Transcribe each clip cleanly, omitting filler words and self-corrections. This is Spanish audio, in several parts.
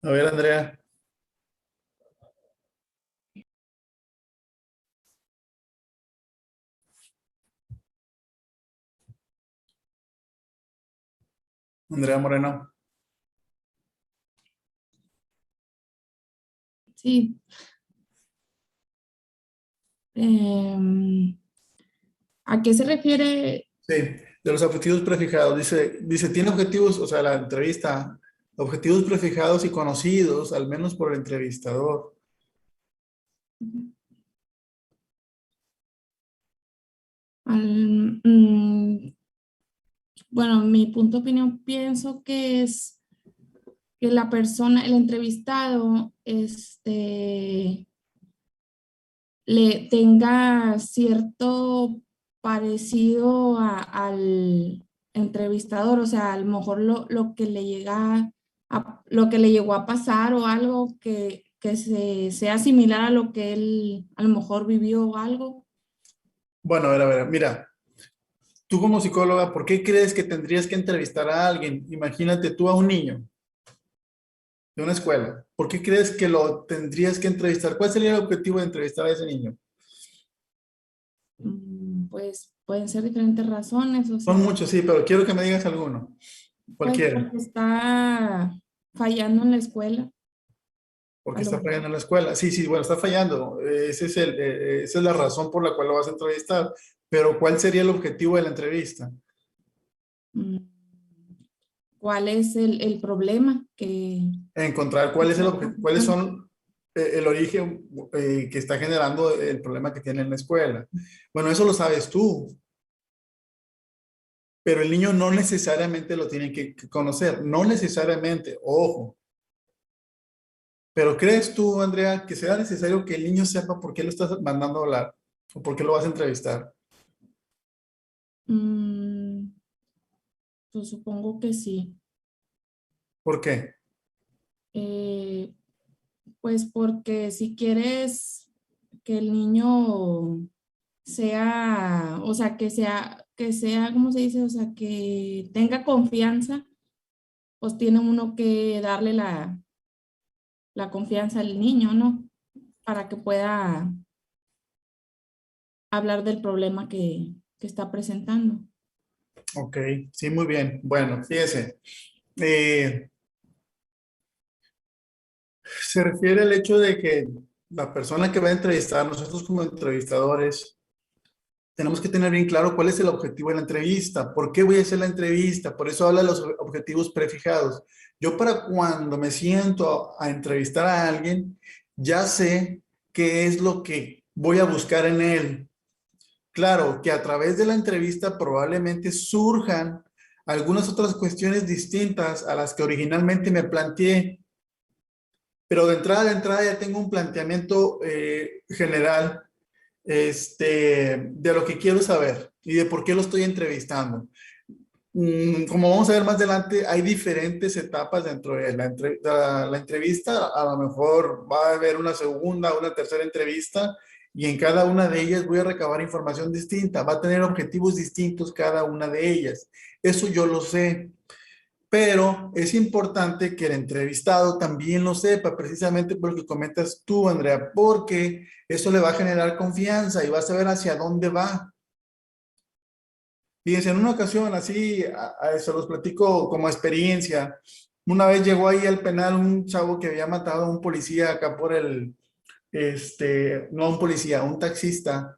A ver, Andrea. Andrea Moreno. Sí. ¿A qué se refiere? Sí, de los objetivos prefijados. Dice, tiene objetivos, o sea, la entrevista, objetivos prefijados y conocidos, al menos por el entrevistador. al- mm, bueno, mi punto de opinión pienso que es que la persona, el entrevistado, le tenga cierto parecido al entrevistador, o sea, a lo mejor lo que le llega lo que le llegó a pasar o algo que sea similar a lo que él a lo mejor vivió o algo. Bueno, a ver, mira, tú como psicóloga, ¿por qué crees que tendrías que entrevistar a alguien? Imagínate tú a un niño de una escuela. ¿Por qué crees que lo tendrías que entrevistar? ¿Cuál sería el objetivo de entrevistar a ese niño? Pues pueden ser diferentes razones, o Son sea, muchos, sí, pero quiero que me digas alguno. pues Cualquiera. porque está fallando en la escuela, Porque a lo está mejor. fallando en la escuela. Sí, sí, bueno, está fallando. Esa es la razón por la cual lo vas a entrevistar. Pero ¿cuál sería el objetivo de la entrevista? Mm, ¿Cuál es el problema Encontrar que cuál es está cuáles presentando? son el origen que está generando el problema que tiene en la escuela. Bueno, eso lo sabes tú, pero el niño no necesariamente lo tiene que conocer. No necesariamente, ojo. Pero ¿crees tú, Andrea, que sea necesario que el niño sepa por qué lo estás mandando a hablar o por qué lo vas a entrevistar? Mm, pues supongo que sí. ¿Por qué? Eh, pues porque si quieres que el niño sea, o sea, ¿cómo se dice? O sea, que tenga confianza, pues tiene uno que darle la confianza al niño, ¿no? Para que pueda hablar del problema que está presentando. Ok, sí, muy bien. Bueno, fíjese. eh, Se refiere al hecho de que la persona que va a entrevistar, nosotros como entrevistadores, tenemos que tener bien claro cuál es el objetivo de la entrevista. ¿Por qué voy a hacer la entrevista? Por eso habla de los objetivos prefijados. Yo para cuando me siento a entrevistar a alguien, ya sé qué es lo que voy a buscar en él. Claro que a través de la entrevista probablemente surjan algunas otras cuestiones distintas a las que originalmente me planteé, pero de entrada ya tengo un planteamiento general de lo que quiero saber y de por qué lo estoy entrevistando. Como vamos a ver más adelante, hay diferentes etapas dentro de la entrevista. A lo mejor va a haber una segunda, una tercera entrevista y en cada una de ellas voy a recabar información distinta. Va a tener objetivos distintos cada una de ellas. Eso yo lo sé. Pero es importante que el entrevistado también lo sepa, precisamente por lo que comentas tú, Andrea, porque eso le va a generar confianza y va a saber hacia dónde va. Fíjense, en una ocasión, así, se los platico como experiencia. Una vez llegó ahí al penal un chavo que había matado a un policía acá por no un policía, un taxista,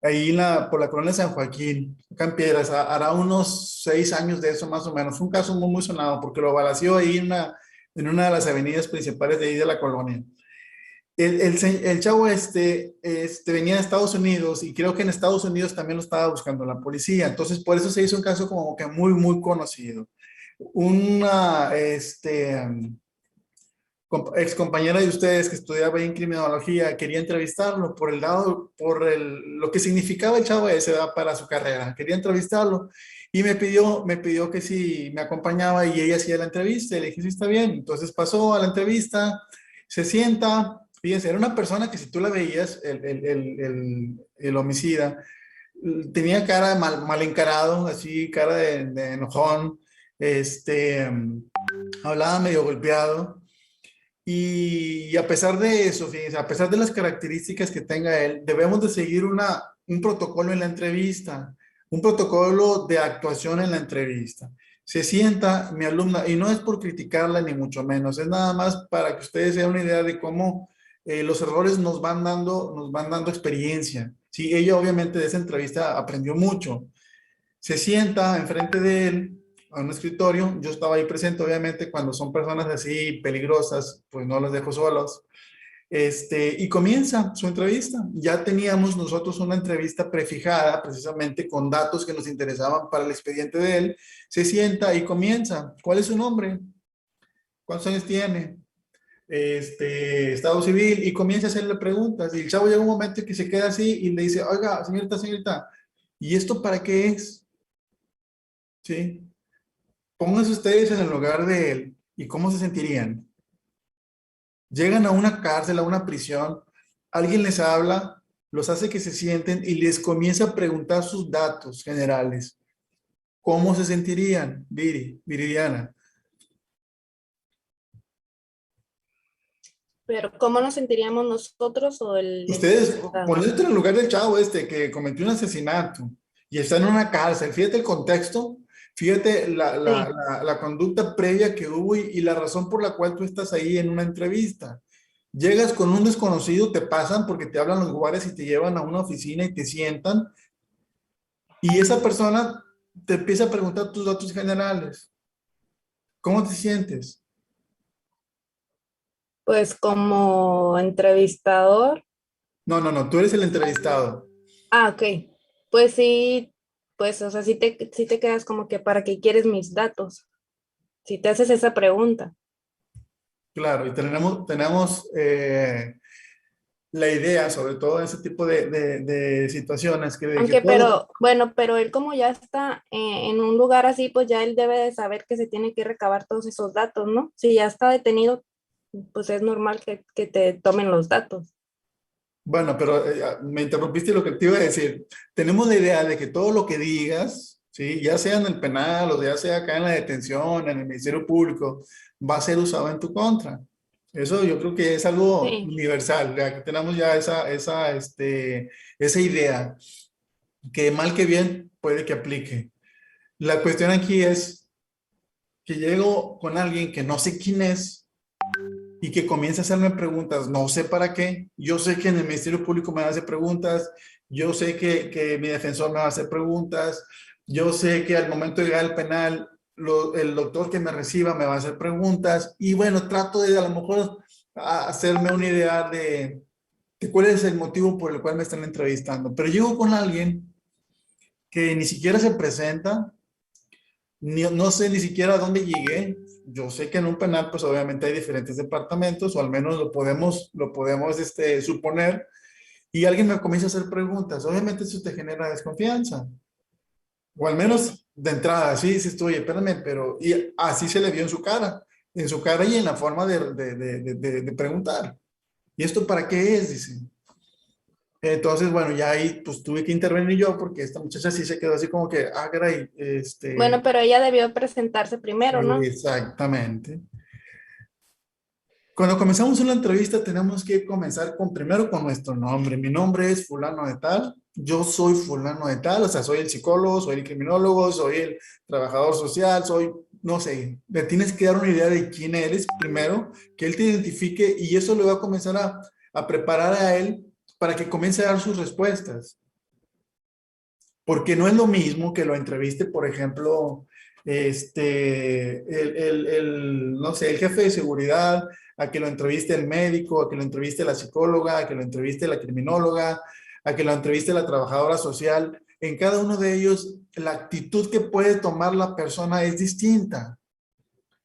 ahí por la colonia San Joaquín, acá en Piedras, hará unos 6 años de eso más o menos. Fue un caso muy, muy sonado porque lo balaceó ahí en una de las avenidas principales de ahí de la colonia. El chavo venía de Estados Unidos y creo que en Estados Unidos también lo estaba buscando la policía. Entonces, por eso se hizo un caso como que muy, muy conocido. Una, ex compañera de ustedes que estudiaba en criminología quería entrevistarlo por el lado, lo que significaba el chavo ese, ¿verdad? Para su carrera. Quería entrevistarlo y me pidió que si me acompañaba y ella hacía la entrevista. Y le dije, sí, está bien. Entonces pasó a la entrevista, se sienta. Fíjense, era una persona que si tú la veías, el homicida, tenía cara de mal encarado, así, cara de enojón, este, hablaba medio golpeado. Y a pesar de eso, fíjense, a pesar de las características que tenga él, debemos de seguir un protocolo en la entrevista, un protocolo de actuación en la entrevista. Se sienta mi alumna, y no es por criticarla ni mucho menos, es nada más para que ustedes se den una idea de cómo los errores nos van dando experiencia. Sí, ella obviamente de esa entrevista aprendió mucho. Se sienta enfrente de él a un escritorio. Yo estaba ahí presente, obviamente, cuando son personas así peligrosas, pues no los dejo solos. Y comienza su entrevista. Ya teníamos nosotros una entrevista prefijada, precisamente con datos que nos interesaban para el expediente de él. Se sienta y comienza. ¿Cuál es su nombre? ¿Cuántos años tiene? Estado civil, y comienza a hacerle preguntas. Y el chavo llega un momento que se queda así y le dice, oiga, señorita, señorita, ¿y esto para qué es? ¿Sí? Pónganse ustedes en el lugar de él y cómo se sentirían. Llegan a una cárcel, a una prisión, alguien les habla, los hace que se sienten y les comienza a preguntar sus datos generales. ¿Cómo se sentirían, Viridiana? Pero ¿cómo nos sentiríamos nosotros o el Ustedes, entrevistado? ponete en el lugar del chavo que cometió un asesinato y está en una cárcel. Fíjate el contexto, fíjate Sí, la conducta previa que hubo y la razón por la cual tú estás ahí en una entrevista. Llegas con un desconocido, te pasan porque te hablan los guardias y te llevan a una oficina y te sientan, y esa persona te empieza a preguntar tus datos generales. ¿Cómo te sientes? pues como entrevistador. No, no, no, tú eres el entrevistado. Ah, ok. Pues sí, pues, o sea, sí te quedas como que para qué quieres mis datos. Si te haces esa pregunta. Claro, y tenemos la idea, sobre todo en ese tipo de situaciones, que Aunque, todo lo... pero, bueno, pero él como ya está en un lugar así, pues ya él debe de saber que se tiene que recabar todos esos datos, ¿no? Si ya está detenido, pues es normal que te tomen los datos. Bueno, pero me interrumpiste lo que te iba a decir. Tenemos la idea de que todo lo que digas, ¿sí? Ya sea en el penal o ya sea acá en la detención, en el Ministerio Público, va a ser usado en tu contra. Eso yo creo que es algo Sí. universal. Ya que tenemos ya esa idea, que mal que bien puede que aplique. La cuestión aquí es que llego con alguien que no sé quién es y que comienza a hacerme preguntas, no sé para qué. Yo sé que en el Ministerio Público me hace preguntas, yo sé que mi defensor me va a hacer preguntas, yo sé que al momento de llegar al penal, el doctor que me reciba me va a hacer preguntas, y bueno, trato de a lo mejor hacerme una idea de cuál es el motivo por el cual me están entrevistando. Pero llego con alguien que ni siquiera se presenta, no sé ni siquiera a dónde llegué. Yo sé que en un penal, pues obviamente hay diferentes departamentos, o al menos lo podemos suponer, y alguien me comienza a hacer preguntas. Obviamente eso te genera desconfianza, o al Sí. menos de entrada, sí, dices tú, oye, espérame, pero, y así se le vio en su cara y en la forma de preguntar. ¿Y esto para qué es? Dice. Entonces, bueno, ya ahí pues tuve que intervenir yo porque esta muchacha sí se quedó así como que, ah, caray, Bueno, pero ella debió presentarse primero, ¿no? exactamente. Cuando comenzamos una entrevista tenemos que comenzar primero con nuestro nombre. Mi nombre es fulano de tal, yo soy fulano de tal, o sea, soy el psicólogo, soy el criminólogo, soy el trabajador social, soy, no sé, le tienes que dar una idea de quién eres primero, que él te identifique, y eso le va a comenzar a preparar a él para que comience a dar sus respuestas. Porque no es lo mismo que lo entreviste, por ejemplo, no sé, el jefe de seguridad, a que lo entreviste el médico, a que lo entreviste la psicóloga, a que lo entreviste la criminóloga, a que lo entreviste la trabajadora social. En cada uno de ellos, la actitud que puede tomar la persona es distinta,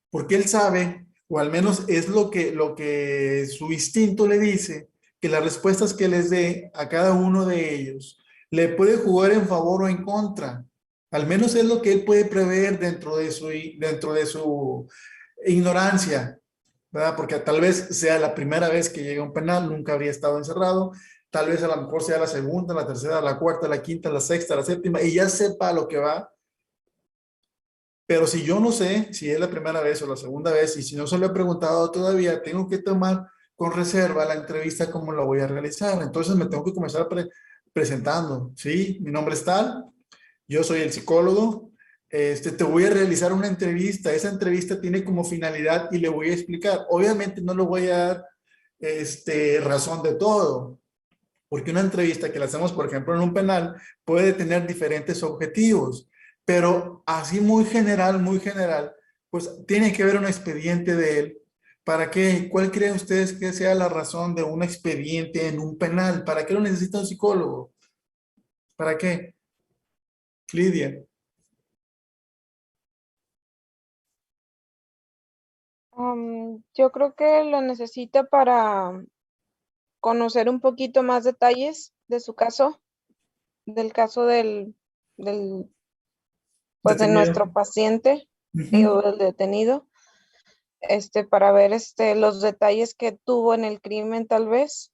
porque él sabe, o al menos es lo que su instinto le dice, que las respuestas que les dé a cada uno de ellos le puede jugar en favor o en contra. Al menos es lo que él puede prever dentro de su ignorancia, ¿verdad? Porque tal vez sea la primera vez que llega a un penal, nunca habría estado encerrado, tal vez a lo mejor sea la segunda, la tercera, la cuarta, la quinta, la sexta, la séptima, y ya sepa a lo que va, Pero si yo no sé si es la primera vez o la segunda vez y si no se lo he preguntado todavía, tengo que tomar con reserva la entrevista como la voy a realizar. Entonces me tengo que comenzar presentando, ¿sí? Mi nombre es tal, yo soy el psicólogo, te voy a realizar una entrevista. Esa entrevista tiene como finalidad y le voy a explicar. Obviamente no le voy a dar razón de todo, porque una entrevista que la hacemos, por ejemplo, en un penal, puede tener diferentes objetivos, pero así muy general, pues tiene que haber un expediente de él. ¿Para qué? ¿Cuál creen ustedes que sea la razón de un expediente en un penal? ¿Para qué lo necesita un psicólogo? ¿Para qué? Lidia. Yo creo que lo necesita para conocer un poquito más detalles de su caso, del caso del pues de Detenido. nuestro paciente o Ujú. del detenido, para ver los detalles que tuvo en el crimen, tal vez,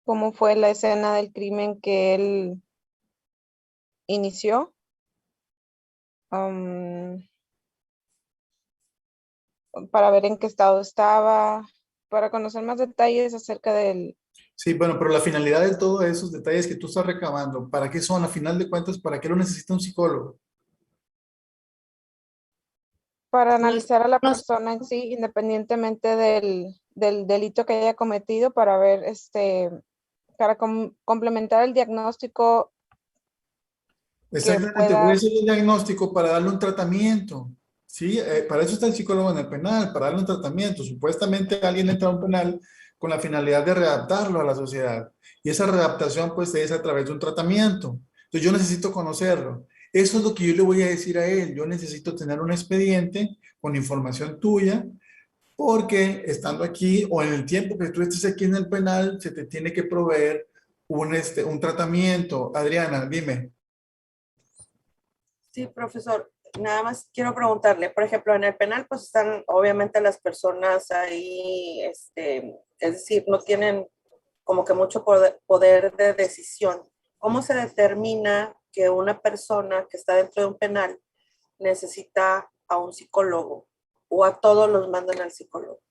cómo fue la escena del crimen que él inició. am, para ver en qué estado estaba, para conocer más detalles acerca del, Sí, bueno, pero la finalidad de todos esos detalles que tú estás recabando, ¿para qué son? A final de cuentas, ¿para qué lo necesita un psicólogo? para No es- analizar a la no es- persona en sí, independientemente del delito que haya cometido, para ver, para complementar el diagnóstico que Exactamente, voy a pueda, hacer el diagnóstico para darle un tratamiento. Sí, para eso está el psicólogo en el penal, para darle un tratamiento. Supuestamente alguien entra a un penal con la finalidad de readaptarlo a la sociedad. Y esa readaptación pues es a través de un tratamiento. Entonces yo necesito conocerlo. Eso es lo que yo le voy a decir a él. Yo necesito tener un expediente con información tuya, porque estando aquí o en el tiempo que tú estés aquí en el penal, se te tiene que proveer un tratamiento. Adriana, dime. Sí, profesor, nada más quiero preguntarle, por ejemplo, en el penal pues están obviamente las personas ahí, es decir, no tienen como que mucho poder de decisión. ¿Cómo se determina que una persona que está dentro de un penal necesita a un psicólogo o a todos los mandan al psicólogo?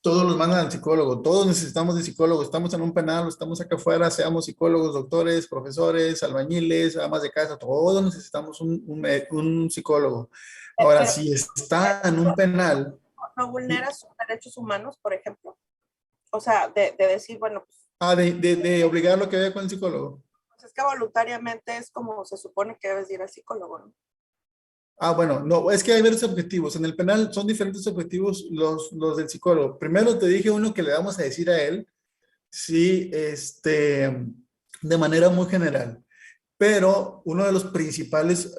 Todos los mandan al psicólogo, todos necesitamos de psicólogo, estamos en un penal o estamos acá afuera, seamos psicólogos, doctores, profesores, albañiles, amas de casa, todos necesitamos un psicólogo. Ahora, Pero si está en un penal, no vulnera sus derechos humanos, por ejemplo. O sea, de decir, bueno, de obligarlo a que vaya con el psicólogo. pues es que voluntariamente es como se supone que debes ir al psicólogo, ¿no? Bueno, no, es que hay varios objetivos. En el penal son diferentes objetivos los del psicólogo. Primero te dije uno que le vamos a decir a él, sí, de manera muy general. Pero uno de los principales,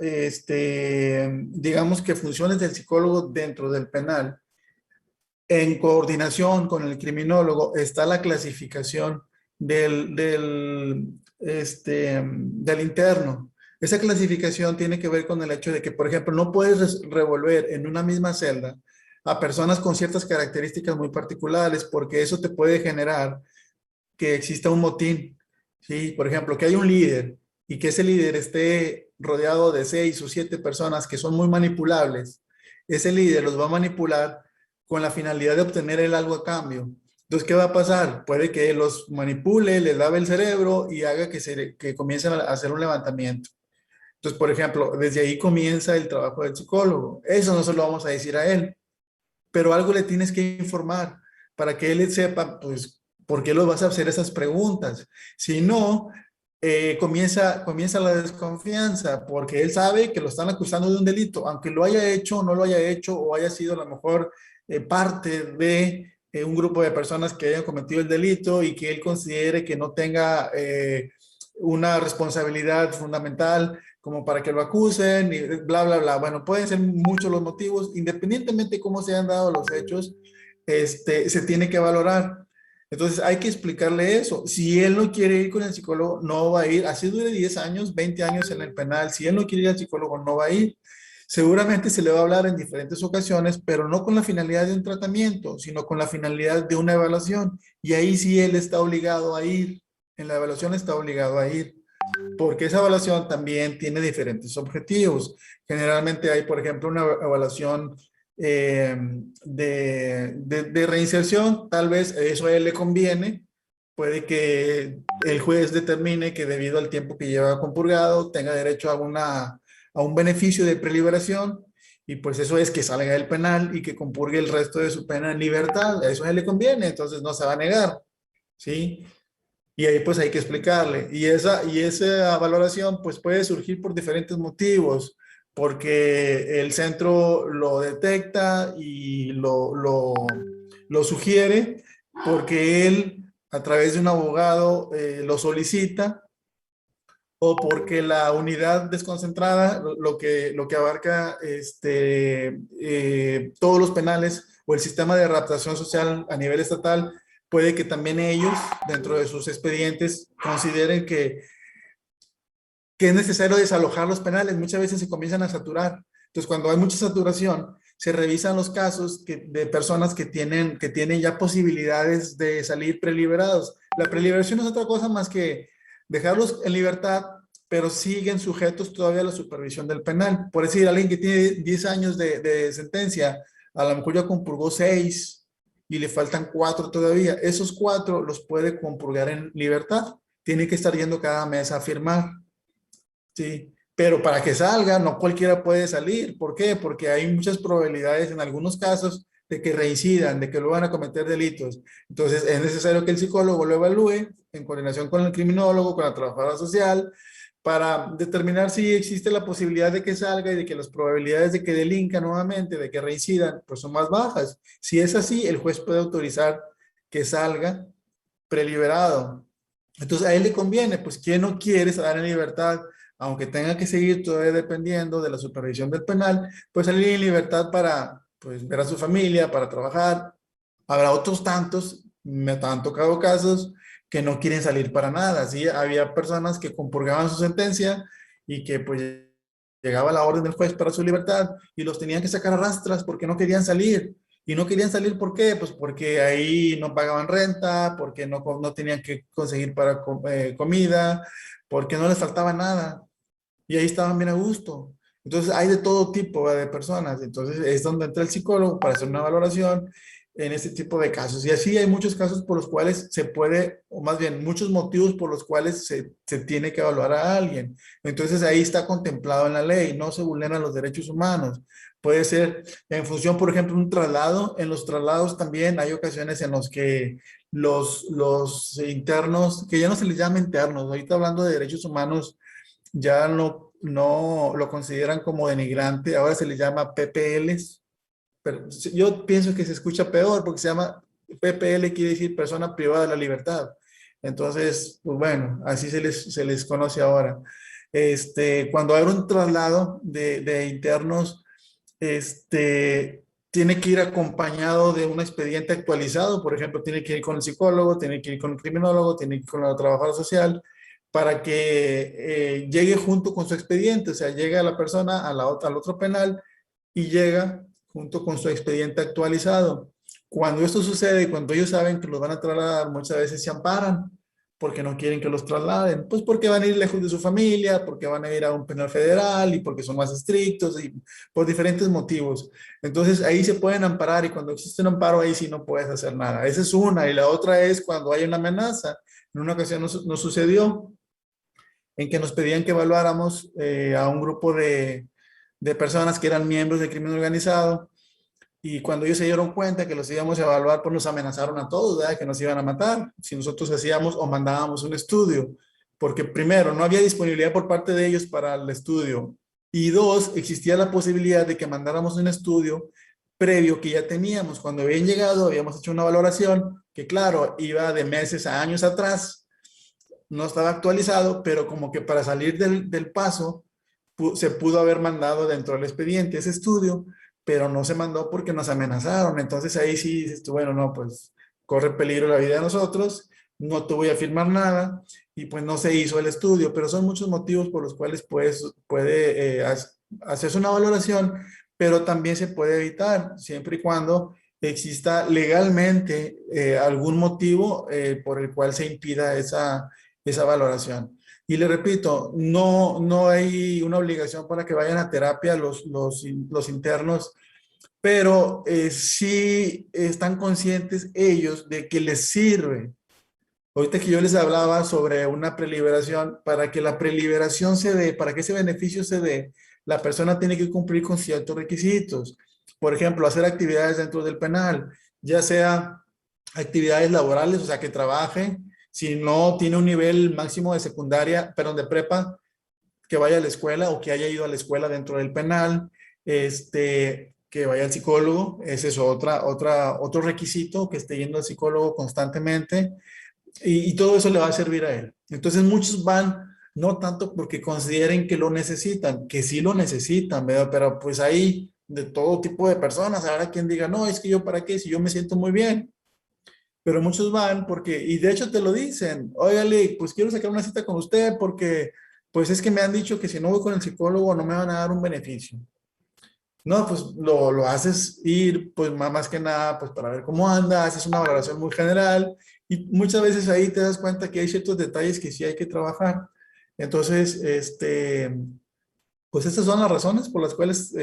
digamos que funciones del psicólogo dentro del penal, en coordinación con el criminólogo, está la clasificación del interno. Esa clasificación tiene que ver con el hecho de que, por ejemplo, no puedes revolver en una misma celda a personas con ciertas características muy particulares, porque eso te puede generar que exista un motín. ¿Sí? Por ejemplo, que hay un líder y que ese líder esté rodeado de 6 o 7 personas que son muy manipulables. Ese líder los va a manipular con la finalidad de obtener él algo a cambio. Entonces, ¿qué va a pasar? Puede que los manipule, les lave el cerebro y haga que comiencen a hacer un levantamiento. Entonces, por ejemplo, desde ahí comienza el trabajo del psicólogo. Eso no se lo vamos a decir a él, pero algo le tienes que informar para que él sepa, pues, por qué lo vas a hacer esas preguntas. Si no, comienza la desconfianza, porque él sabe que lo están acusando de un delito, aunque lo haya hecho o no lo haya hecho, o haya sido a lo mejor parte de un grupo de personas que hayan cometido el delito y que él considere que no tenga una responsabilidad fundamental como para que lo acusen y bla, bla, bla. Bueno, pueden ser muchos los motivos, independientemente de cómo se han dado los hechos, se tiene que valorar. Entonces hay que explicarle eso. Si él no quiere ir con el psicólogo, no va a ir. Así dure 10 años, 20 años en el penal. Si él no quiere ir al psicólogo, no va a ir. Seguramente se le va a hablar en diferentes ocasiones, pero no con la finalidad de un tratamiento, sino con la finalidad de una evaluación. Y ahí sí él está obligado a ir. En la evaluación está obligado a ir. porque esa evaluación también tiene diferentes objetivos. Generalmente hay, por ejemplo, una evaluación de reinserción, tal vez eso a él le conviene, puede que el juez determine que debido al tiempo que lleva compurgado tenga derecho a un beneficio de preliberación, y pues eso es que salga del penal y que compurgue el resto de su pena en libertad. A eso a él le conviene, entonces no se va a negar, ¿sí? Y ahí pues hay que explicarle. Y esa valoración pues puede surgir por diferentes motivos, porque el centro lo detecta y lo sugiere, porque él a través de un abogado lo solicita, o porque la unidad desconcentrada, lo que abarca todos los penales o el sistema de adaptación social a nivel estatal, puede que también ellos, dentro de sus expedientes, consideren que es necesario desalojar los penales. Muchas veces se comienzan a saturar. Entonces, cuando hay mucha saturación, se revisan los casos de personas que tienen ya posibilidades de salir preliberados. La preliberación es otra cosa más que dejarlos en libertad, pero siguen sujetos todavía a la supervisión del penal. Por decir, alguien que tiene 10 años de sentencia, a lo mejor ya compurgó 6 y le faltan 4 todavía. Esos 4 los puede compurgar en libertad. Tiene que estar yendo cada mes a firmar. Sí, pero para que salga, no cualquiera puede salir. ¿Por qué? Porque hay muchas probabilidades en algunos casos de que reincidan, de que lo van a cometer delitos. Entonces, es necesario que el psicólogo lo evalúe en coordinación con el criminólogo, con la trabajadora social, para determinar si existe la posibilidad de que salga y de que las probabilidades de que delinca nuevamente, de que reincidan, pues son más bajas. Si es así, el juez puede autorizar que salga preliberado. Entonces, a él le conviene, pues, ¿quién no quiere salir en libertad? Aunque tenga que seguir todavía dependiendo de la supervisión del penal, pues salir en libertad para, pues, ver a su familia, para trabajar. Habrá otros tantos, me han tocado casos que no quieren salir para nada, ¿sí? Había personas que compurgaban su sentencia y que, pues, llegaba la orden del juez para su libertad y los tenían que sacar a rastras porque no querían salir. Y no querían salir, ¿por qué? Pues porque ahí no pagaban renta, porque no tenían que conseguir para comida, porque no les faltaba nada. Y ahí estaban bien a gusto. Entonces hay de todo tipo de personas. Entonces es donde entra el psicólogo para hacer una valoración en este tipo de casos. Y así hay muchos casos por los cuales se puede, o más bien muchos motivos por los cuales se tiene que evaluar a alguien. Entonces ahí está contemplado en la ley, no se vulneran los derechos humanos. Puede ser en función, por ejemplo, un traslado. En los traslados también hay ocasiones en los que los internos, que ya no se les llama internos, ahorita hablando de derechos humanos, ya no lo consideran como denigrante, ahora se le llama PPLs, pero yo pienso que se escucha peor porque se llama PPL, quiere decir persona privada de la libertad. Entonces, pues bueno, así se les conoce ahora. Cuando hay un traslado de internos, tiene que ir acompañado de un expediente actualizado. Por ejemplo, tiene que ir con el psicólogo, tiene que ir con el criminólogo, tiene que ir con la trabajadora social, para que llegue junto con su expediente. O sea, llega la persona al otro penal y llega junto con su expediente actualizado. Cuando esto sucede y cuando ellos saben que los van a trasladar, muchas veces se amparan porque no quieren que los trasladen, pues porque van a ir lejos de su familia, porque van a ir a un penal federal y porque son más estrictos y por diferentes motivos. Entonces ahí se pueden amparar, y cuando existe un amparo ahí sí no puedes hacer nada. Esa es una. Y la otra es cuando hay una amenaza. En una ocasión nos sucedió en que nos pedían que evaluáramos a un grupo de personas que eran miembros del crimen organizado, y cuando ellos se dieron cuenta que los íbamos a evaluar, pues nos amenazaron a todos, ¿verdad? Que nos iban a matar si nosotros hacíamos o mandábamos un estudio, porque primero, no había disponibilidad por parte de ellos para el estudio, y dos, existía la posibilidad de que mandáramos un estudio previo que ya teníamos. Cuando habían llegado, habíamos hecho una valoración que, claro, iba de meses a años atrás, no estaba actualizado, pero como que para salir del paso se pudo haber mandado dentro del expediente ese estudio, pero no se mandó porque nos amenazaron. Entonces ahí sí dices tú, bueno, no, pues corre peligro la vida de nosotros, no te voy a firmar nada, y pues no se hizo el estudio. Pero son muchos motivos por los cuales puede hacerse una valoración, pero también se puede evitar siempre y cuando exista legalmente algún motivo por el cual se impida esa valoración. Y le repito, no hay una obligación para que vayan a terapia los internos, pero sí están conscientes ellos de que les sirve. Ahorita que yo les hablaba sobre una preliberación, para que la preliberación se dé, para que ese beneficio se dé, la persona tiene que cumplir con ciertos requisitos. Por ejemplo, hacer actividades dentro del penal, ya sea actividades laborales, o sea, que trabaje, si no tiene un nivel máximo de secundaria, perdón, de prepa, que vaya a la escuela o que haya ido a la escuela dentro del penal, que vaya al psicólogo, ese es otro requisito, que esté yendo al psicólogo constantemente, y todo eso le va a servir a él. Entonces muchos van, no tanto porque consideren que lo necesitan, que sí lo necesitan, ¿verdad? Pero pues hay de todo tipo de personas. Habrá quien diga, no, es que yo para qué, si yo me siento muy bien. Pero muchos van porque, y de hecho te lo dicen, óigale, pues quiero sacar una cita con usted porque, pues es que me han dicho que si no voy con el psicólogo no me van a dar un beneficio. No, pues lo haces ir, pues más que nada, pues para ver cómo anda, haces una valoración muy general y muchas veces ahí te das cuenta que hay ciertos detalles que sí hay que trabajar. Entonces, pues estas son las razones por las cuales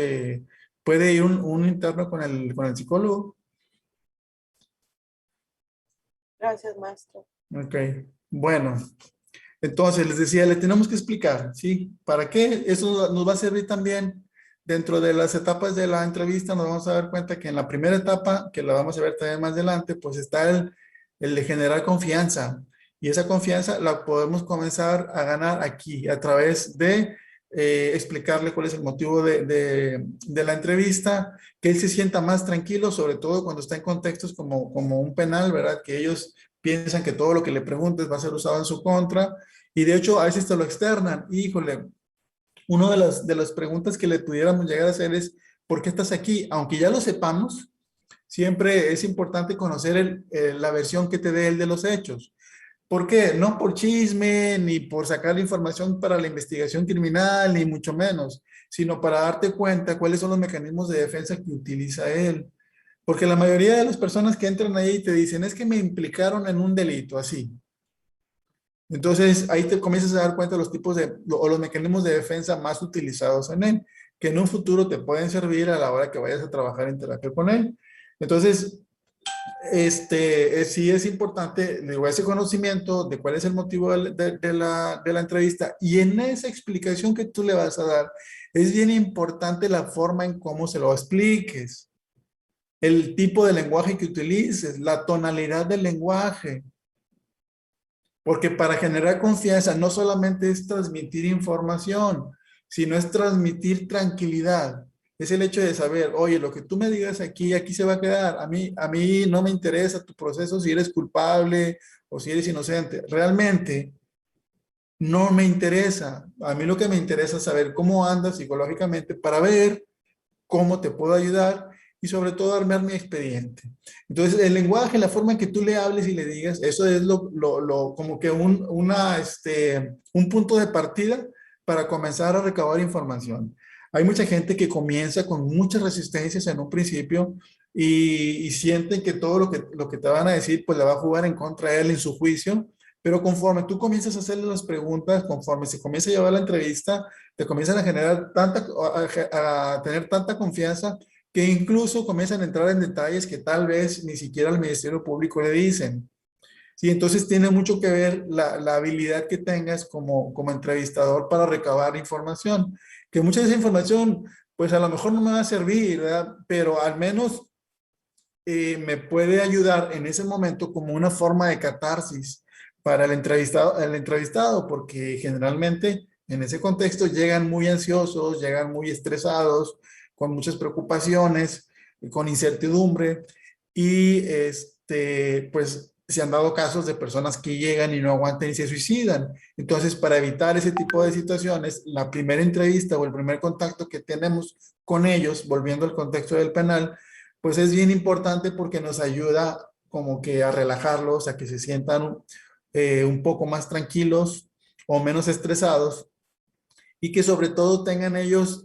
puede ir un interno con el psicólogo. Gracias, maestro. Ok, bueno, entonces les decía, le tenemos que explicar, ¿sí? ¿Para qué? Eso nos va a servir también dentro de las etapas de la entrevista. Nos vamos a dar cuenta que en la primera etapa, que la vamos a ver también más adelante, pues está el de generar confianza. Y esa confianza la podemos comenzar a ganar aquí, a través de explicarle cuál es el motivo de la entrevista, que él se sienta más tranquilo, sobre todo cuando está en contextos como un penal, ¿verdad? Que ellos piensan que todo lo que le preguntes va a ser usado en su contra, y de hecho a veces te lo externan. Híjole, una de las preguntas que le pudiéramos llegar a hacer es, ¿por qué estás aquí? Aunque ya lo sepamos, siempre es importante conocer la versión que te dé él de los hechos. ¿Por qué? No por chisme, ni por sacar la información para la investigación criminal, ni mucho menos, sino para darte cuenta cuáles son los mecanismos de defensa que utiliza él. Porque la mayoría de las personas que entran ahí te dicen, es que me implicaron en un delito, así. Entonces, ahí te comienzas a dar cuenta de los tipos o los mecanismos de defensa más utilizados en él, que en un futuro te pueden servir a la hora que vayas a trabajar en terapia con él. Entonces, sí es importante, digo, ese conocimiento de cuál es el motivo de la entrevista, y en esa explicación que tú le vas a dar, es bien importante la forma en cómo se lo expliques, el tipo de lenguaje que utilices, la tonalidad del lenguaje. Porque para generar confianza no solamente es transmitir información, sino es transmitir tranquilidad. Es el hecho de saber, oye, lo que tú me digas aquí se va a quedar. A mí no me interesa tu proceso si eres culpable o si eres inocente. Realmente no me interesa. A mí lo que me interesa es saber cómo andas psicológicamente para ver cómo te puedo ayudar y sobre todo armar mi expediente. Entonces, el lenguaje, la forma en que tú le hables y le digas, eso es como que un punto de partida para comenzar a recabar información. Hay mucha gente que comienza con muchas resistencias en un principio y sienten que todo lo que te van a decir, pues le va a jugar en contra de él en su juicio, pero conforme tú comienzas a hacerle las preguntas, conforme se comienza a llevar la entrevista, te comienzan a generar a tener tanta confianza que incluso comienzan a entrar en detalles que tal vez ni siquiera al Ministerio Público le dicen. Sí, entonces tiene mucho que ver la habilidad que tengas como entrevistador para recabar información, que mucha de esa información, pues a lo mejor no me va a servir, ¿verdad? Pero al menos me puede ayudar en ese momento como una forma de catarsis para el entrevistado, porque generalmente en ese contexto llegan muy ansiosos, llegan muy estresados, con muchas preocupaciones, con incertidumbre, y pues se han dado casos de personas que llegan y no aguantan y se suicidan. Entonces, para evitar ese tipo de situaciones, la primera entrevista o el primer contacto que tenemos con ellos, volviendo al contexto del penal, pues es bien importante porque nos ayuda como que a relajarlos, a que se sientan un poco más tranquilos o menos estresados, y que sobre todo tengan ellos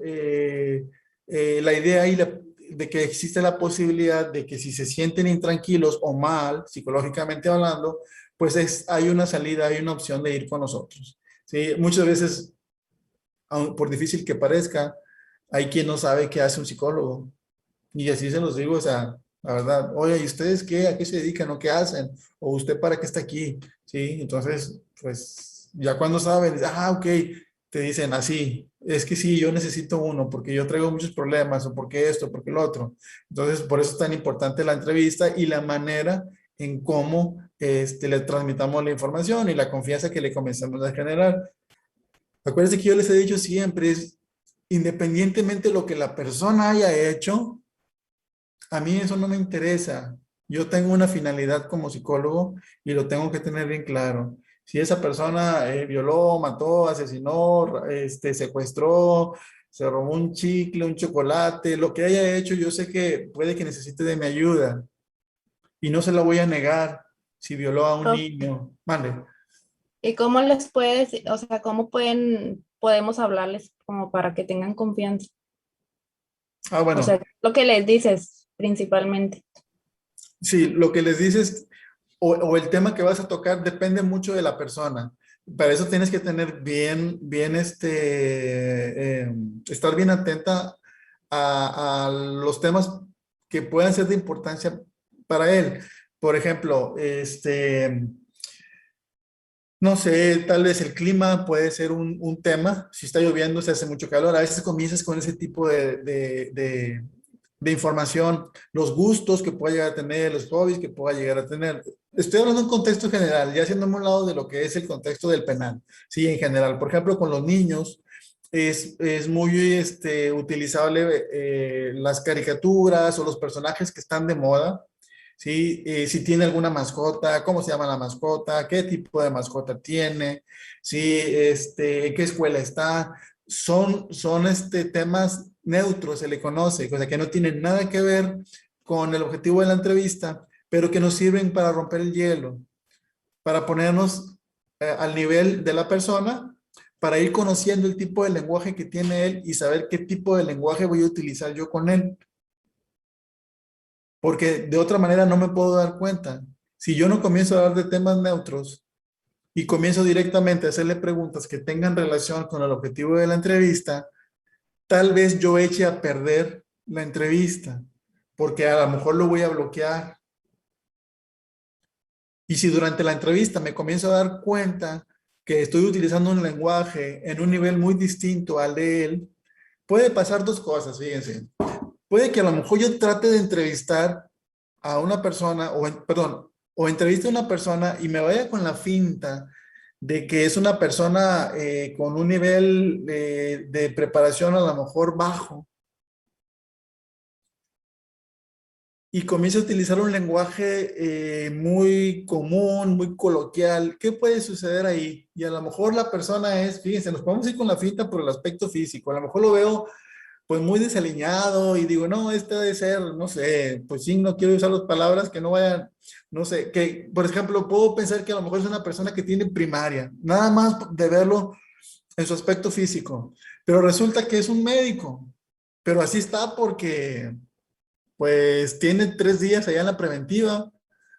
la idea de que existe la posibilidad de que si se sienten intranquilos o mal, psicológicamente hablando, pues hay una salida, hay una opción de ir con nosotros. ¿sí? Muchas veces, por difícil que parezca, hay quien no sabe qué hace un psicólogo. Y así se los digo, o sea, la verdad, oye, ¿y ustedes qué? ¿A qué se dedican o qué hacen? ¿O usted para qué está aquí? ¿Sí? Entonces, pues, ya cuando saben, ok, te dicen así, es que sí, yo necesito uno porque yo traigo muchos problemas o porque esto, porque lo otro. Entonces, por eso es tan importante la entrevista y la manera en cómo le transmitamos la información y la confianza que le comenzamos a generar. Acuérdense que yo les he dicho siempre, es independientemente de lo que la persona haya hecho, a mí eso no me interesa. Yo tengo una finalidad como psicólogo y lo tengo que tener bien claro. Si esa persona violó, mató, asesinó, secuestró, se robó un chicle, un chocolate, lo que haya hecho, yo sé que puede que necesite de mi ayuda y no se la voy a negar si violó a un Prof, niño. Vale. ¿y cómo les puedes, o sea, podemos hablarles como para que tengan confianza? O Bueno, sea, lo que les dices principalmente. sí, lo que les dices o el tema que vas a tocar depende mucho de la persona. Para eso tienes que tener bien, estar bien atenta a los temas que puedan ser de importancia para él. Por ejemplo, no sé, tal vez el clima puede ser un tema. Si está lloviendo, se hace mucho calor. A veces comienzas con ese tipo de información, los gustos que pueda llegar a tener, los hobbies que pueda llegar a tener. Estoy hablando de un contexto general, ya haciéndome un lado de lo que es el contexto del penal. Sí, en general. Por ejemplo, con los niños es muy utilizable las caricaturas o los personajes que están de moda. ¿Sí? Si tiene alguna mascota, cómo se llama la mascota, qué tipo de mascota tiene, ¿sí? En qué escuela está. Son temas neutros, se le conoce, o sea, que no tienen nada que ver con el objetivo de la entrevista, pero que nos sirven para romper el hielo, para ponernos al nivel de la persona, para ir conociendo el tipo de lenguaje que tiene él y saber qué tipo de lenguaje voy a utilizar yo con él. Porque de otra manera no me puedo dar cuenta. Si yo no comienzo a hablar de temas neutros y comienzo directamente a hacerle preguntas que tengan relación con el objetivo de la entrevista, tal vez yo eche a perder la entrevista, porque a lo mejor lo voy a bloquear. Y si durante la entrevista me comienzo a dar cuenta que estoy utilizando un lenguaje en un nivel muy distinto al de él, puede pasar dos cosas, fíjense. Puede que a lo mejor yo trate de entrevistar a una persona, perdón, o entreviste a una persona y me vaya con la finta de que es una persona con un nivel de preparación a lo mejor bajo y comience a utilizar un lenguaje muy común, muy coloquial. ¿Qué puede suceder ahí? Y a lo mejor la persona es, fíjense, nos podemos ir con la finta por el aspecto físico. A lo mejor lo veo pues muy desaliñado y digo, no, este debe ser, no sé, pues sí, no quiero usar las palabras que no vayan, no sé, que, por ejemplo, puedo pensar que a lo mejor es una persona que tiene primaria, nada más de verlo en su aspecto físico, pero resulta que es un médico, pero así está porque, pues, tiene 3 días allá en la preventiva,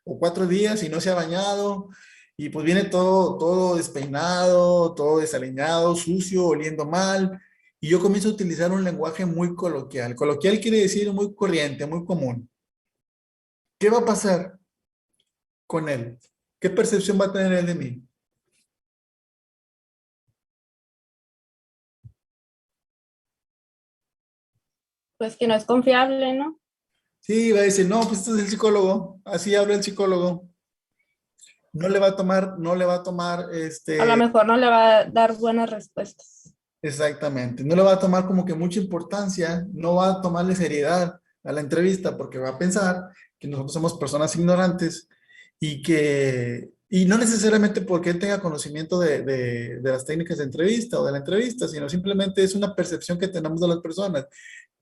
o 4 días y no se ha bañado, y pues viene todo despeinado, todo desaliñado, sucio, oliendo mal, y yo comienzo a utilizar un lenguaje muy coloquial. Coloquial quiere decir muy corriente, muy común. ¿Qué va a pasar con él? ¿Qué percepción va a tener él de mí? Pues que no es confiable, ¿no? Sí, va a decir, no, pues este es el psicólogo, así habla el psicólogo. No le va a tomar, no le va a tomar, A lo mejor no le va a dar buenas respuestas. exactamente, no le va a tomar como que mucha importancia, no va a tomarle seriedad a la entrevista porque va a pensar que nosotros somos personas ignorantes y no necesariamente porque él tenga conocimiento de las técnicas de entrevista o de la entrevista, sino simplemente es una percepción que tenemos de las personas.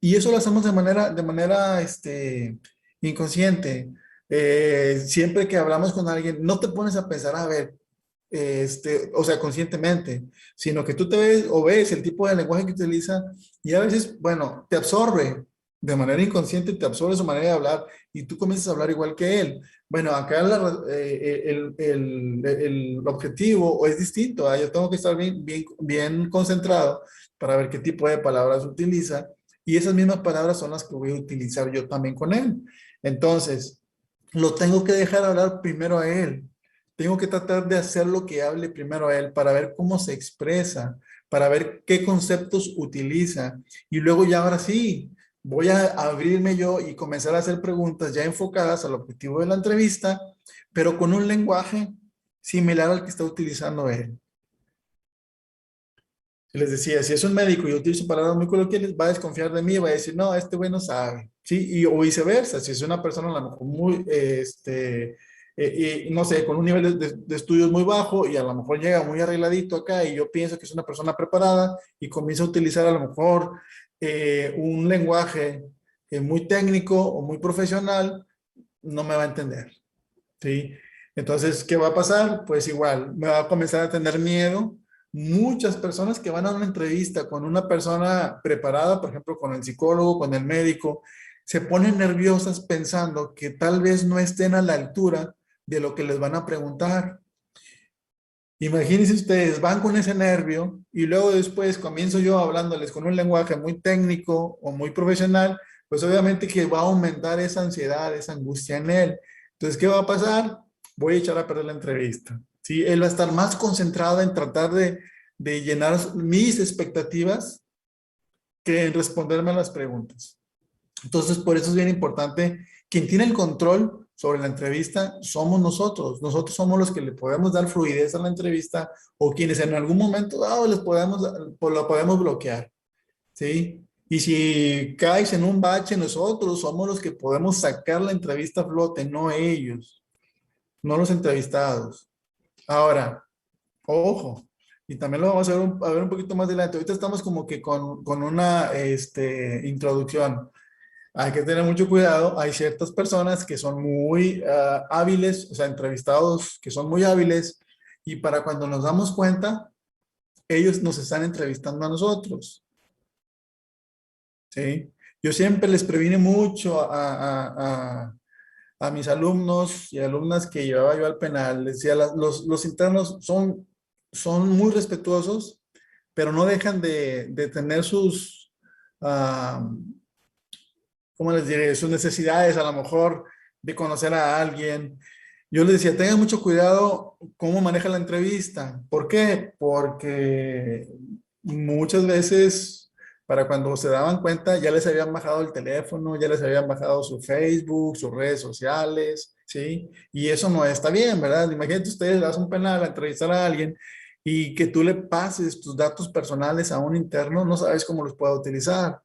Y eso lo hacemos de manera inconsciente. Siempre que hablamos con alguien, no te pones a pensar, a ver, o sea, conscientemente, sino que tú te ves o ves el tipo de lenguaje que utiliza y a veces, bueno, te absorbe De manera inconsciente te absorbe su manera de hablar y tú comienzas a hablar igual que él. Bueno, acá el objetivo o es distinto. Yo tengo que estar bien concentrado para ver qué tipo de palabras utiliza y esas mismas palabras son las que voy a utilizar yo también con él. Entonces, lo tengo que dejar hablar primero a él. Tengo que tratar de hacer lo que hable primero a él para ver cómo se expresa, para ver qué conceptos utiliza y luego ya ahora sí voy a abrirme yo y comenzar a hacer preguntas ya enfocadas al objetivo de la entrevista, pero con un lenguaje similar al que está utilizando él. Les decía, si es un médico y yo utilizo palabras muy coloquiales, va a desconfiar de mí, va a decir, no, este güey no sabe, ¿sí? Y, o viceversa, si es una persona a lo mejor muy, no sé, con un nivel de estudios muy bajo y a lo mejor llega muy arregladito acá y yo pienso que es una persona preparada y comienza a utilizar a lo mejor un lenguaje muy técnico o muy profesional, no me va a entender, ¿sí? Entonces, ¿qué va a pasar? Pues igual, me va a comenzar a tener miedo. Muchas personas que van a una entrevista con una persona preparada, por ejemplo, con el psicólogo, con el médico, se ponen nerviosas pensando que tal vez no estén a la altura de lo que les van a preguntar. Imagínense ustedes, van con ese nervio y luego después comienzo yo hablándoles con un lenguaje muy técnico o muy profesional, pues obviamente que va a aumentar esa ansiedad, esa angustia en él. Entonces, ¿qué va a pasar? Voy a echar a perder la entrevista. ¿Sí? Él va a estar más concentrado en tratar de llenar mis expectativas que en responderme a las preguntas. Entonces, por eso es bien importante, quien tiene el control sobre la entrevista somos nosotros. Nosotros somos los que le podemos dar fluidez a la entrevista o quienes en algún momento dado les podemos, pues lo podemos bloquear, ¿sí? Y si caes en un bache, nosotros somos los que podemos sacar la entrevista a flote, no ellos, no los entrevistados. Ahora, ojo, y también lo vamos a ver un poquito más adelante. Ahorita estamos como que con una introducción. Hay que tener mucho cuidado. Hay ciertas personas que son muy hábiles, o sea, entrevistados que son muy hábiles y para cuando nos damos cuenta, ellos nos están entrevistando a nosotros. ¿Sí? Yo siempre les previne mucho a mis alumnos y alumnas que llevaba yo al penal. Les decía, los internos son muy respetuosos, pero no dejan de tener sus... ah, ¿cómo les diré? Sus necesidades, a lo mejor de conocer a alguien. Yo les decía, tengan mucho cuidado cómo maneja la entrevista. ¿Por qué? Porque muchas veces, para cuando se daban cuenta, ya les habían bajado el teléfono, ya les habían bajado su Facebook, sus redes sociales, ¿sí? Y eso no está bien, ¿verdad? Imagínate ustedes, das un penal a entrevistar a alguien y que tú le pases tus datos personales a un interno, no sabes cómo los pueda utilizar.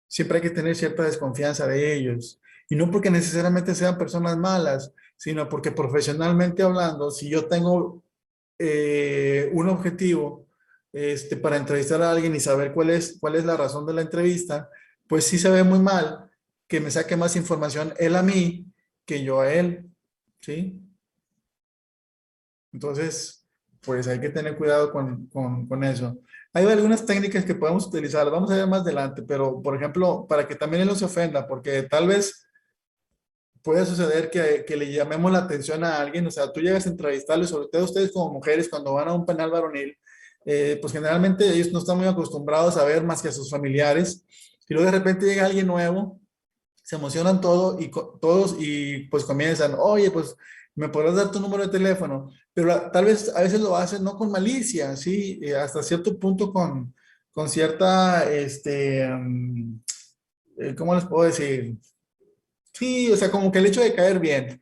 Siempre hay que tener cierta desconfianza de ellos. Y no porque necesariamente sean personas malas, sino porque profesionalmente hablando, si yo tengo un objetivo para entrevistar a alguien y saber cuál es la razón de la entrevista, pues sí se ve muy mal que me saque más información él a mí que yo a él. ¿Sí? Entonces, pues hay que tener cuidado con eso. Hay algunas técnicas que podemos utilizar, vamos a ver más adelante, pero por ejemplo, para que también él no se ofenda, porque tal vez puede suceder que le llamemos la atención a alguien, o sea, tú llegas a entrevistarle, sobre todo ustedes como mujeres, cuando van a un penal varonil, pues generalmente ellos no están muy acostumbrados a ver más que a sus familiares, y luego de repente llega alguien nuevo, se emocionan todos y pues comienzan, oye, pues me podrás dar tu número de teléfono, pero tal vez a veces lo hacen no con malicia, sí, hasta cierto punto con cierta, ¿cómo les puedo decir? Sí, o sea, como que el hecho de caer bien.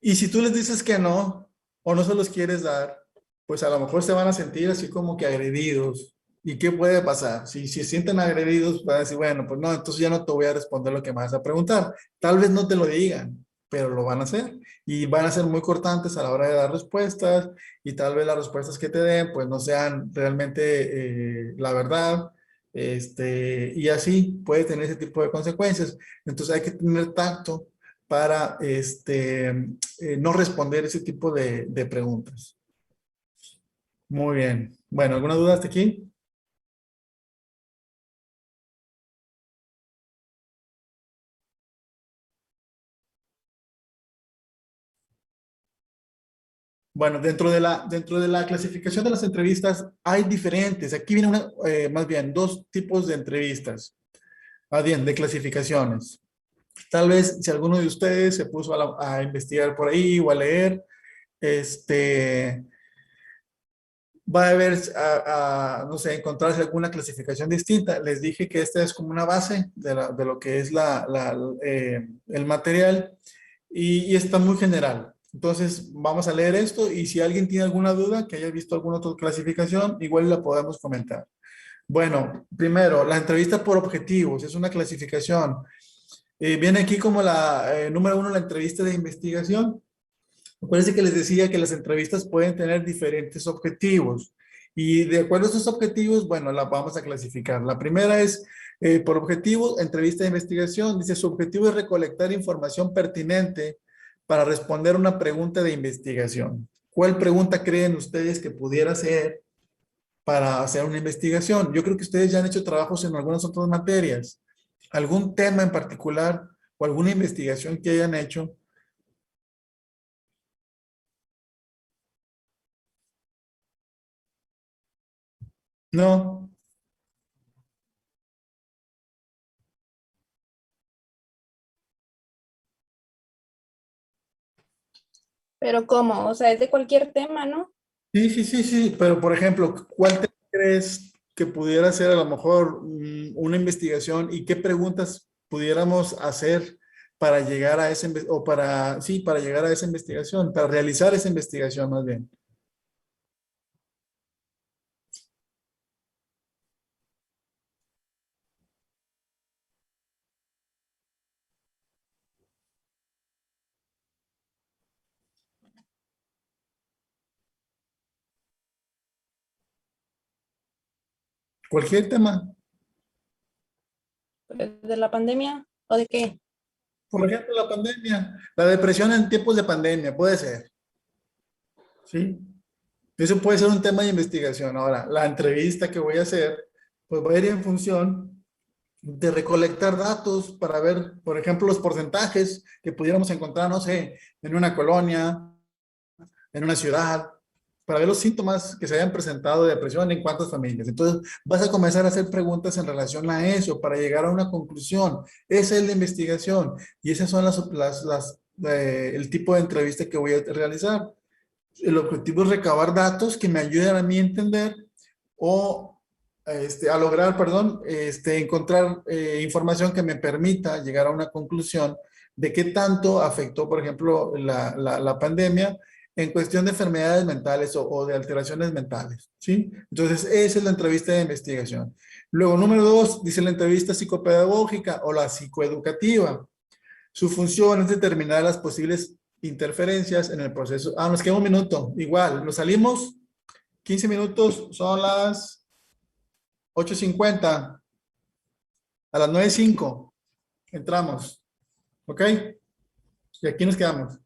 Y si tú les dices que no, o no se los quieres dar, pues a lo mejor se van a sentir así como que agredidos. ¿Y qué puede pasar? Si se sienten agredidos, van a decir, bueno, pues no, entonces ya no te voy a responder lo que me vas a preguntar. Tal vez no te lo digan, pero lo van a hacer. Y van a ser muy cortantes a la hora de dar respuestas, y tal vez las respuestas que te den, pues no sean realmente la verdad. Y así puede tener ese tipo de consecuencias. Entonces hay que tener tacto para no responder ese tipo de preguntas. Muy bien. Bueno, ¿alguna duda hasta aquí? Bueno, dentro de la clasificación de las entrevistas hay diferentes. Aquí viene más bien dos tipos de entrevistas, más bien de clasificaciones. Tal vez si alguno de ustedes se puso a investigar por ahí o a leer, va a haber, no sé, encontrarse alguna clasificación distinta. Les dije que esta es como una base de lo que es el material y está muy general. Entonces, vamos a leer esto y si alguien tiene alguna duda, que haya visto alguna otra clasificación, igual la podemos comentar. Bueno, primero, la entrevista por objetivos, es una clasificación. Viene aquí como número uno, la entrevista de investigación. Acuérdense que les decía que las entrevistas pueden tener diferentes objetivos y de acuerdo a esos objetivos, bueno, las vamos a clasificar. La primera es por objetivo, entrevista de investigación. Dice, su objetivo es recolectar información pertinente para responder una pregunta de investigación. ¿Cuál pregunta creen ustedes que pudiera ser para hacer una investigación? Yo creo que ustedes ya han hecho trabajos en algunas otras materias. ¿Algún tema en particular o alguna investigación que hayan hecho? No. Pero ¿cómo? O sea, es de cualquier tema, ¿no? Sí, sí, sí, sí, pero por ejemplo, ¿cuál te crees que pudiera ser a lo mejor una investigación y qué preguntas pudiéramos hacer para llegar a o para, sí, para llegar a esa investigación, para realizar esa investigación más bien? Cualquier tema. ¿De la pandemia o de qué? Por ejemplo, la pandemia, la depresión en tiempos de pandemia, puede ser, ¿sí? Eso puede ser un tema de investigación. Ahora, la entrevista que voy a hacer, pues va a ir en función de recolectar datos para ver, por ejemplo, los porcentajes que pudiéramos encontrar, no sé, en una colonia, en una ciudad, para ver los síntomas que se hayan presentado de depresión en cuántas familias. Entonces, vas a comenzar a hacer preguntas en relación a eso para llegar a una conclusión. Esa es la investigación y esas son el tipo de entrevista que voy a realizar. El objetivo es recabar datos que me ayuden a mí a entender o a lograr, perdón, encontrar información que me permita llegar a una conclusión de qué tanto afectó, por ejemplo, la pandemia en cuestión de enfermedades mentales o de alteraciones mentales, ¿sí? Entonces, esa es la entrevista de investigación. Luego, número dos, dice la entrevista psicopedagógica o la psicoeducativa. Su función es determinar las posibles interferencias en el proceso. Ah, nos queda un minuto. Igual, nos salimos. 15 minutos, son las 8:50. A las 9:05 entramos. ¿Ok? Y aquí nos quedamos.